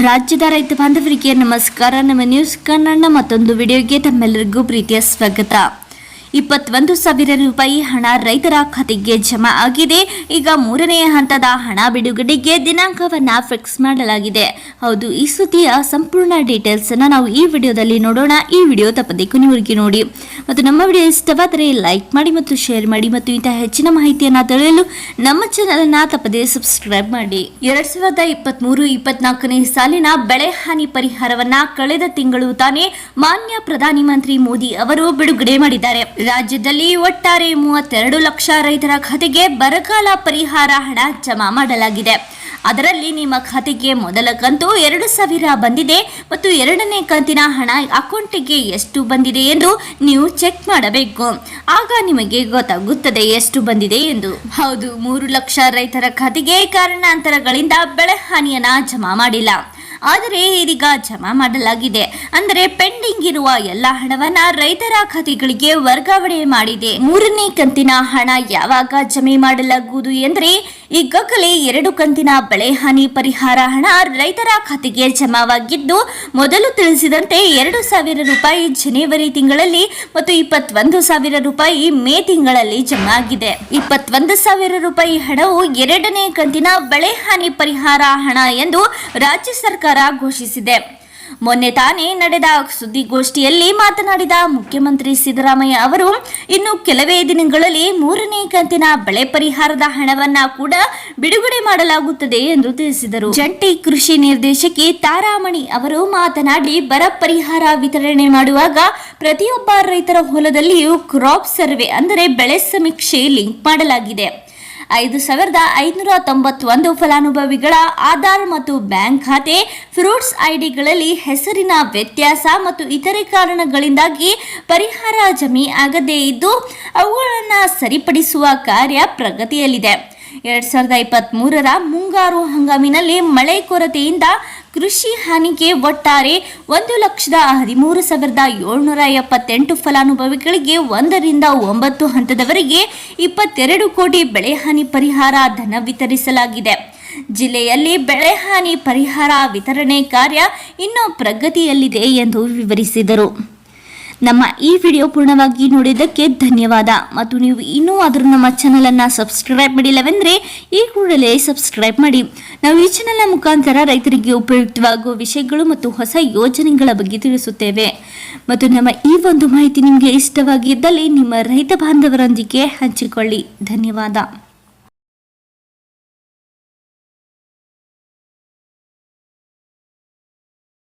ರಾಜ್ಯದ ರೈತ ಬಾಂಧವರಿಗೆ ನಮಸ್ಕಾರ. ನಮ್ಮ ನ್ಯೂಸ್ ಕನ್ನಡ ಮತ್ತೊಂದು ವಿಡಿಯೋಗೆ ತಮ್ಮೆಲ್ಲರಿಗೂ ಪ್ರೀತಿಯ ಸ್ವಾಗತ. 21,000 ರೂಪಾಯಿ ಹಣ ರೈತರ ಖಾತೆಗೆ ಜಮಾ ಆಗಿದೆ. ಈಗ ಮೂರನೇ ಹಂತದ ಹಣ ಬಿಡುಗಡೆಗೆ ದಿನಾಂಕವನ್ನ ಫಿಕ್ಸ್ ಮಾಡಲಾಗಿದೆ. ಹೌದು, ಈ ಸುದ್ದಿಯ ಸಂಪೂರ್ಣ ಡೀಟೇಲ್ಸ್ ಅನ್ನ ನಾವು ಈ ವಿಡಿಯೋದಲ್ಲಿ ನೋಡೋಣ. ಈ ವಿಡಿಯೋ ತಪ್ಪದೆ ಕೊನೆವರೆಗೆ ನೋಡಿ ಮತ್ತು ನಮ್ಮ ವಿಡಿಯೋ ಇಷ್ಟವಾದರೆ ಲೈಕ್ ಮಾಡಿ ಮತ್ತು ಶೇರ್ ಮಾಡಿ ಮತ್ತು ಇಂತಹ ಹೆಚ್ಚಿನ ಮಾಹಿತಿಯನ್ನ ತಿಳಿಯಲು ನಮ್ಮ ಚಾನೆಲ್ ಅನ್ನ ತಪ್ಪದೆ ಸಬ್ಸ್ಕ್ರೈಬ್ ಮಾಡಿ. 2023-24ನೇ ಸಾಲಿನ ಬೆಳೆ ಹಾನಿ ಪರಿಹಾರವನ್ನ ಕಳೆದ ತಿಂಗಳು ತಾನೇ ಮಾನ್ಯ ಪ್ರಧಾನಿ ಮಂತ್ರಿ ಮೋದಿ ಅವರು ಬಿಡುಗಡೆ ಮಾಡಿದ್ದಾರೆ. ರಾಜ್ಯದಲ್ಲಿ ಒಟ್ಟಾರೆ 32 ಲಕ್ಷ ರೈತರ ಖಾತೆಗೆ ಬರಗಾಲ ಪರಿಹಾರ ಹಣ ಜಮಾ ಮಾಡಲಾಗಿದೆ. ಅದರಲ್ಲಿ ನಿಮ್ಮ ಖಾತೆಗೆ ಮೊದಲ ಕಂತು 2,000 ಬಂದಿದೆ ಮತ್ತು ಎರಡನೇ ಕಂತಿನ ಹಣ ಅಕೌಂಟಿಗೆ ಎಷ್ಟು ಬಂದಿದೆ ಎಂದು ನೀವು ಚೆಕ್ ಮಾಡಬೇಕು. ಆಗ ನಿಮಗೆ ಗೊತ್ತಾಗುತ್ತದೆ ಎಷ್ಟು ಬಂದಿದೆ ಎಂದು. ಹೌದು, 3 ಲಕ್ಷ ರೈತರ ಖಾತೆಗೆ ಕಾರಣಾಂತರಗಳಿಂದ ಬೆಳೆ ಹಾನಿಯನ್ನ ಜಮಾ ಮಾಡಿಲ್ಲ, ಆದರೆ ಇದೀಗ ಜಮಾ ಮಾಡಲಾಗಿದೆ. ಅಂದರೆ ಪೆಂಡಿಂಗ್ ಇರುವ ಎಲ್ಲ ಹಣವನ್ನ ರೈತರ ಖಾತೆಗಳಿಗೆ ವರ್ಗಾವಣೆ ಮಾಡಿದೆ. ಮೂರನೇ ಕಂತಿನ ಹಣ ಯಾವಾಗ ಜಮೆ ಮಾಡಲಾಗುವುದು ಎಂದರೆ ಈಗಾಗಲೇ 2 ಕಂತಿನ ಬೆಳೆ ಹಾನಿ ಪರಿಹಾರ ಹಣ ರೈತರ ಖಾತೆಗೆ ಜಮಾವಾಗಿದ್ದು, ಮೊದಲು ತಿಳಿಸಿದಂತೆ 2,000 ರೂಪಾಯಿ ಜನವರಿ ತಿಂಗಳಲ್ಲಿ ಮತ್ತು 21,000 ರೂಪಾಯಿ ಮೇ ತಿಂಗಳಲ್ಲಿ ಜಮಾ ಆಗಿದೆ. 21,000 ರೂಪಾಯಿ ಹಣವು ಎರಡನೇ ಕಂತಿನ ಬೆಳೆ ಹಾನಿ ಪರಿಹಾರ ಹಣ ಎಂದು ರಾಜ್ಯ ಸರ್ಕಾರ ಘೋಷಿಸಿದೆ. ಮೊನ್ನೆ ತಾನೇ ನಡೆದ ಸುದ್ದಿಗೋಷ್ಠಿಯಲ್ಲಿ ಮಾತನಾಡಿದ ಮುಖ್ಯಮಂತ್ರಿ ಸಿದ್ದರಾಮಯ್ಯ ಅವರು ಇನ್ನು ಕೆಲವೇ ದಿನಗಳಲ್ಲಿ ಮೂರನೇ ಕಂತಿನ ಬೆಳೆ ಪರಿಹಾರದ ಹಣವನ್ನ ಕೂಡ ಬಿಡುಗಡೆ ಮಾಡಲಾಗುತ್ತದೆ ಎಂದು ತಿಳಿಸಿದರು. ಜಂಟಿ ಕೃಷಿ ನಿರ್ದೇಶಕಿ ತಾರಾಮಣಿ ಅವರು ಮಾತನಾಡಿ, ಬರ ಪರಿಹಾರ ವಿತರಣೆ ಮಾಡುವಾಗ ಪ್ರತಿಯೊಬ್ಬ ರೈತರ ಹೊಲದಲ್ಲಿಯೂ ಕ್ರಾಪ್ ಸರ್ವೆ ಅಂದರೆ ಬೆಳೆ ಸಮೀಕ್ಷೆ ಲಿಂಕ್ ಮಾಡಲಾಗಿದೆ. 5,591 ಫಲಾನುಭವಿಗಳ ಆಧಾರ್ ಮತ್ತು ಬ್ಯಾಂಕ್ ಖಾತೆ, ಫ್ರೂಟ್ಸ್ ಐಡಿಗಳಲ್ಲಿ ಹೆಸರಿನ ವ್ಯತ್ಯಾಸ ಮತ್ತು ಇತರೆ ಕಾರಣಗಳಿಂದಾಗಿ ಪರಿಹಾರ ಜಮೆ ಆಗದೇ ಇದ್ದು ಅವುಗಳನ್ನು ಸರಿಪಡಿಸುವ ಕಾರ್ಯ ಪ್ರಗತಿಯಲ್ಲಿದೆ. 2023ರ ಮುಂಗಾರು ಹಂಗಾಮಿನಲ್ಲಿ ಮಳೆ ಕೊರತೆಯಿಂದ ಕೃಷಿ ಹಾನಿಗೆ ಒಟ್ಟಾರೆ 1,13,778 ಫಲಾನುಭವಿಗಳಿಗೆ 1 ರಿಂದ 9 ಹಂತದವರೆಗೆ 22 ಕೋಟಿ ಬೆಳೆ ಹಾನಿ ಪರಿಹಾರ ಧನ ವಿತರಿಸಲಾಗಿದೆ. ಜಿಲ್ಲೆಯಲ್ಲಿ ಬೆಳೆ ಹಾನಿ ಪರಿಹಾರ ವಿತರಣೆ ಕಾರ್ಯ ಇನ್ನೂ ಪ್ರಗತಿಯಲ್ಲಿದೆ ಎಂದು ವಿವರಿಸಿದರು. ನಮ್ಮ ಈ ವಿಡಿಯೋ ಪೂರ್ಣವಾಗಿ ನೋಡಿದ್ದಕ್ಕೆ ಧನ್ಯವಾದ. ಮತ್ತು ನೀವು ಇನ್ನೂ ಆದರೂ ನಮ್ಮ ಚಾನಲನ್ನು ಸಬ್ಸ್ಕ್ರೈಬ್ ಮಾಡಿಲ್ಲವೆಂದರೆ ಈ ಕೂಡಲೇ ಸಬ್ಸ್ಕ್ರೈಬ್ ಮಾಡಿ. ನಾವು ಈ ಚಾನೆಲ್ನ ಮುಖಾಂತರ ರೈತರಿಗೆ ಉಪಯುಕ್ತವಾಗುವ ವಿಷಯಗಳು ಮತ್ತು ಹೊಸ ಯೋಜನೆಗಳ ಬಗ್ಗೆ ತಿಳಿಸುತ್ತೇವೆ. ಮತ್ತು ನಮ್ಮ ಈ ಒಂದು ಮಾಹಿತಿ ನಿಮಗೆ ಇಷ್ಟವಾಗಿದ್ದಲ್ಲಿ ನಿಮ್ಮ ರೈತ ಬಾಂಧವರೊಂದಿಗೆ ಹಂಚಿಕೊಳ್ಳಿ. ಧನ್ಯವಾದ.